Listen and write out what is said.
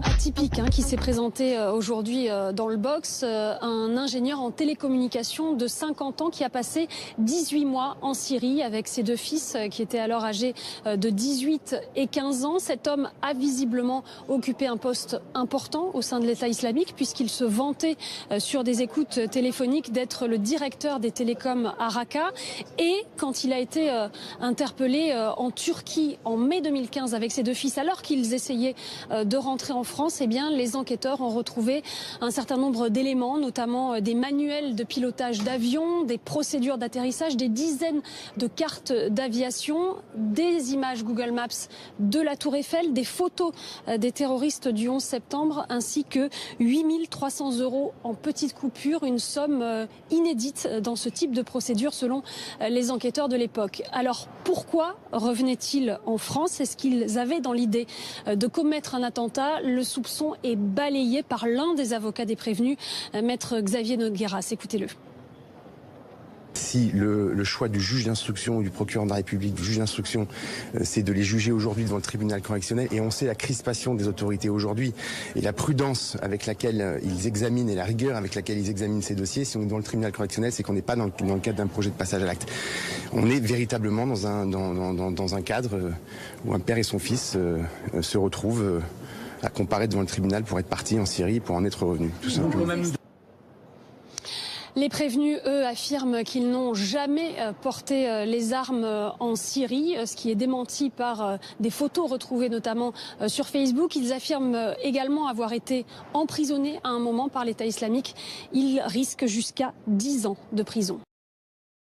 Atypique qui s'est présenté aujourd'hui dans le box, un ingénieur en télécommunications de 50 ans qui a passé 18 mois en Syrie avec ses deux fils qui étaient alors âgés de 18 et 15 ans. Cet homme a visiblement occupé un poste important au sein de l'État islamique puisqu'il se vantait sur des écoutes téléphoniques d'être le directeur des télécoms à Raqqa. Et quand il a été interpellé en Turquie en mai 2015 avec ses deux fils alors qu'ils essayaient de rentrer en France, eh bien, les enquêteurs ont retrouvé un certain nombre d'éléments, notamment des manuels de pilotage d'avion, des procédures d'atterrissage, des dizaines de cartes d'aviation, des images Google Maps de la Tour Eiffel, des photos des terroristes du 11 septembre, ainsi que 8 300 € en petites coupures, une somme inédite dans ce type de procédure selon les enquêteurs de l'époque. Alors pourquoi revenaient-ils en France? Est-ce qu'ils avaient dans l'idée de commettre un attentat? Le soupçon est balayé par l'un des avocats des prévenus, maître Xavier Nogueras. Écoutez-le. Si le choix du juge d'instruction ou du procureur de la République, du juge d'instruction, c'est de les juger aujourd'hui devant le tribunal correctionnel, et on sait la crispation des autorités aujourd'hui et la prudence avec laquelle ils examinent et la rigueur avec laquelle ils examinent ces dossiers, si on est devant le tribunal correctionnel, c'est qu'on n'est pas dans le cadre d'un projet de passage à l'acte. On est véritablement dans un cadre où un père et son fils se retrouvent à comparaître devant le tribunal pour être partis en Syrie, pour en être revenus, tout simplement. Les prévenus, eux, affirment qu'ils n'ont jamais porté les armes en Syrie, ce qui est démenti par des photos retrouvées notamment sur Facebook. Ils affirment également avoir été emprisonnés à un moment par l'État islamique. Ils risquent jusqu'à 10 ans de prison.